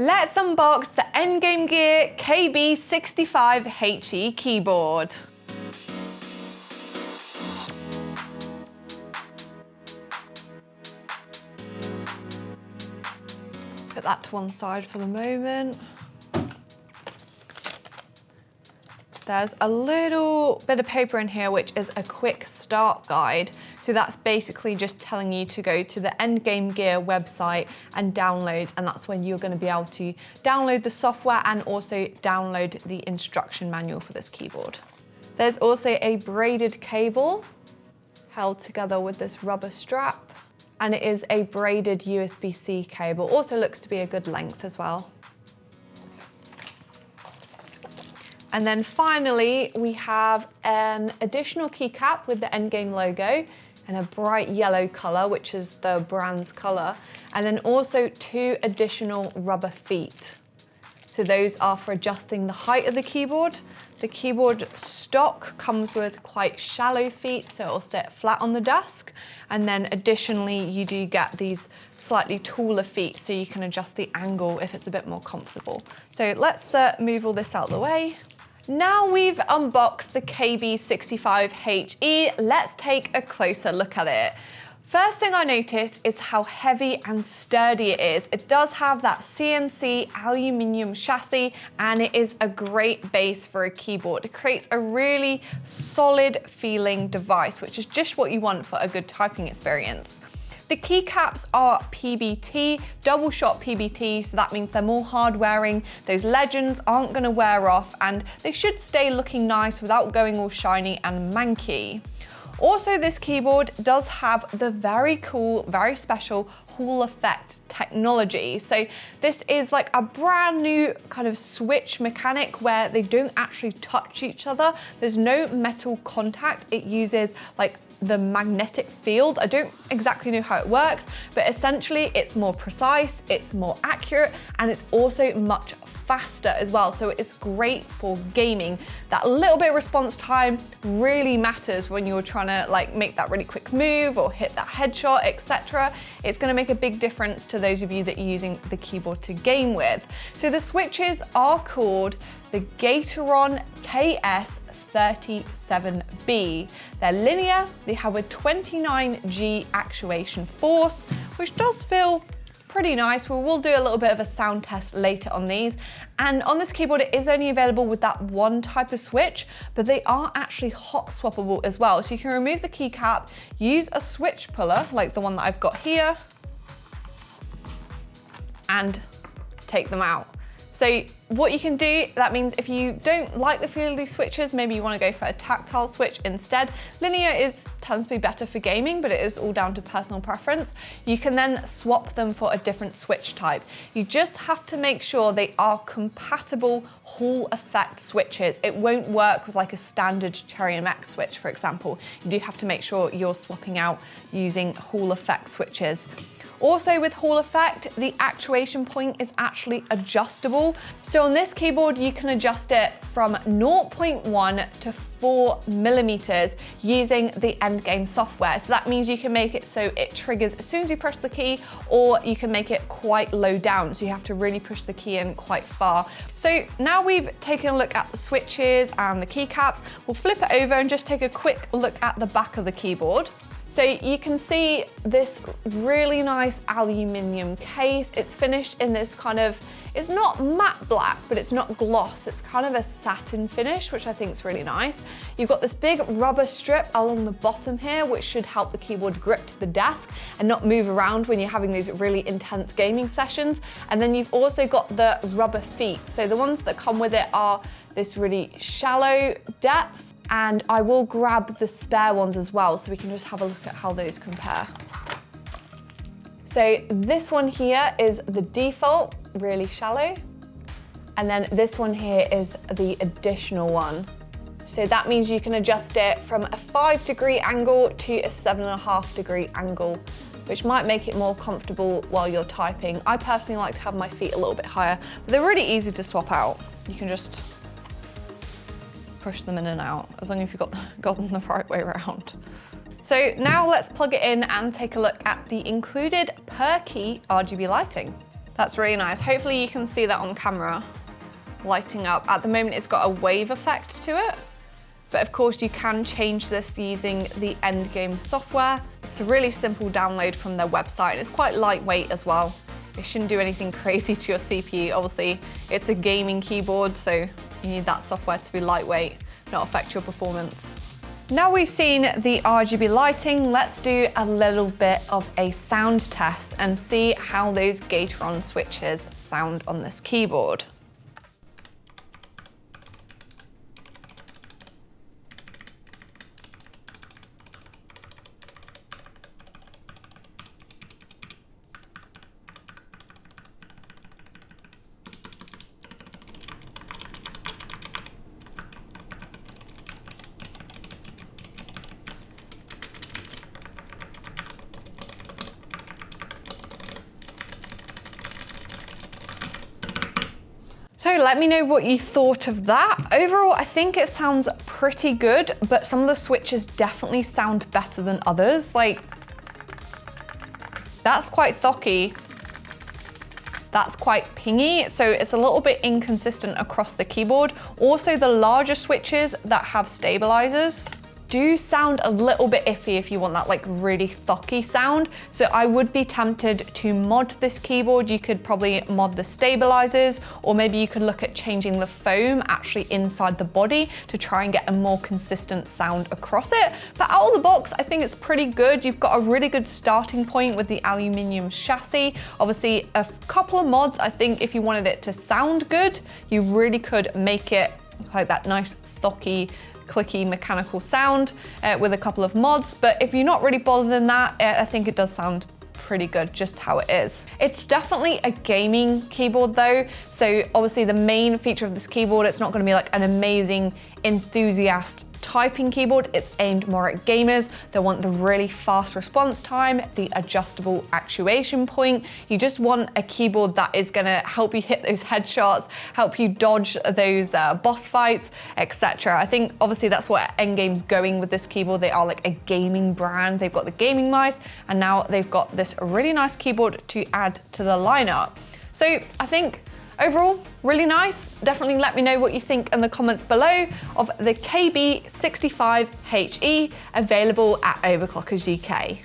Let's unbox the Endgame Gear KB65HE keyboard. Put that to one side for the moment. There's a little bit of paper in here which is a quick start guide. So that's basically just telling you to go to the Endgame Gear website and download, and that's when you're going to be able to download the software and also download the instruction manual for this keyboard. There's also a braided cable held together with this rubber strap, and it is a braided USB-C cable. Also looks to be a good length as well. And then finally, we have an additional keycap with the Endgame logo and a bright yellow color, which is the brand's color. And then also 2 additional rubber feet. So those are for adjusting the height of the keyboard. The keyboard stock comes with quite shallow feet, so it'll sit flat on the desk. And then additionally, you do get these slightly taller feet, so you can adjust the angle if it's a bit more comfortable. So let's move all this out of the way. Now we've unboxed the KB65HE, let's take a closer look at it. First thing I noticed is how heavy and sturdy it is. It does have that CNC aluminium chassis, and it is a great base for a keyboard. It creates a really solid feeling device, which is just what you want for a good typing experience. The keycaps are PBT, double shot PBT, so that means they're more hard wearing. Those legends aren't gonna wear off, and they should stay looking nice without going all shiny and manky. Also, this keyboard does have the very cool, very special Hall effect technology. So this is like a brand new kind of switch mechanic where they don't actually touch each other. There's no metal contact. It uses like the magnetic field. I don't exactly know how it works, but essentially it's more precise, it's more accurate, and it's also much faster as well. So it's great for gaming. That little bit of response time really matters when you're trying to like make that really quick move or hit that headshot, etc. It's going to make a big difference to those of you that are using the keyboard to game with. So the switches are called the Gateron KS37B. They're linear, they have a 29G actuation force, which does feel pretty nice. We will do a little bit of a sound test later on these. And on this keyboard, it is only available with that one type of switch, but they are actually hot swappable as well. So you can remove the keycap, use a switch puller, like the one that I've got here, and take them out. So what you can do, that means if you don't like the feel of these switches, maybe you want to go for a tactile switch instead. Linear tends to be better for gaming, but it is all down to personal preference. You can then swap them for a different switch type. You just have to make sure they are compatible Hall effect switches. It won't work with like a standard Cherry MX switch, for example. You do have to make sure you're swapping out using Hall effect switches. Also with Hall effect, the actuation point is actually adjustable. So on this keyboard, you can adjust it from 0.1 to 4 millimeters using the Endgame software. So that means you can make it so it triggers as soon as you press the key, or you can make it quite low down. So you have to really push the key in quite far. So now we've taken a look at the switches and the keycaps, we'll flip it over and just take a quick look at the back of the keyboard. So you can see this really nice aluminium case. It's finished in this kind of, it's not matte black, but it's not gloss. It's kind of a satin finish, which I think is really nice. You've got this big rubber strip along the bottom here, which should help the keyboard grip to the desk and not move around when you're having these really intense gaming sessions. And then you've also got the rubber feet. So the ones that come with it are this really shallow depth, and I will grab the spare ones as well so we can just have a look at how those compare. So this one here is the default, really shallow. And then this one here is the additional one. So that means you can adjust it from a 5-degree angle to a 7.5-degree angle, which might make it more comfortable while you're typing. I personally like to have my feet a little bit higher, but they're really easy to swap out. You can just push them in and out, as long as you've got them the right way around. So now let's plug it in and take a look at the included per key RGB lighting. That's really nice. Hopefully you can see that on camera, lighting up. At the moment, it's got a wave effect to it. But of course, you can change this using the Endgame software. It's a really simple download from their website. It's quite lightweight as well. It shouldn't do anything crazy to your CPU. Obviously, it's a gaming keyboard, so you need that software to be lightweight, not affect your performance. Now we've seen the RGB lighting, let's do a little bit of a sound test and see how those Gateron switches sound on this keyboard. So let me know what you thought of that. Overall, I think it sounds pretty good, but some of the switches definitely sound better than others. Like, that's quite thocky. That's quite pingy, so it's a little bit inconsistent across the keyboard. Also, the larger switches that have stabilizers do sound a little bit iffy if you want that like really thocky sound. So I would be tempted to mod this keyboard. You could probably mod the stabilizers, or maybe you could look at changing the foam actually inside the body to try and get a more consistent sound across it. But out of the box, I think it's pretty good. You've got a really good starting point with the aluminium chassis. Obviously, a couple of mods, I think if you wanted it to sound good, you really could make it like that nice thocky, clicky mechanical sound with a couple of mods, but if you're not really bothered in that, I think it does sound pretty good just how it is. It's definitely a gaming keyboard though, so obviously the main feature of this keyboard, it's not going to be like an amazing enthusiast typing keyboard. It's aimed more at gamers that want the really fast response time, the adjustable actuation point. You just want a keyboard that is going to help you hit those headshots, help you dodge those boss fights, etc. I think obviously that's what Endgame's going with this keyboard. They are like a gaming brand. They've got the gaming mice, and now they've got this really nice keyboard to add to the lineup. So I think overall, really nice. Definitely let me know what you think in the comments below of the KB65HE available at Overclockers UK.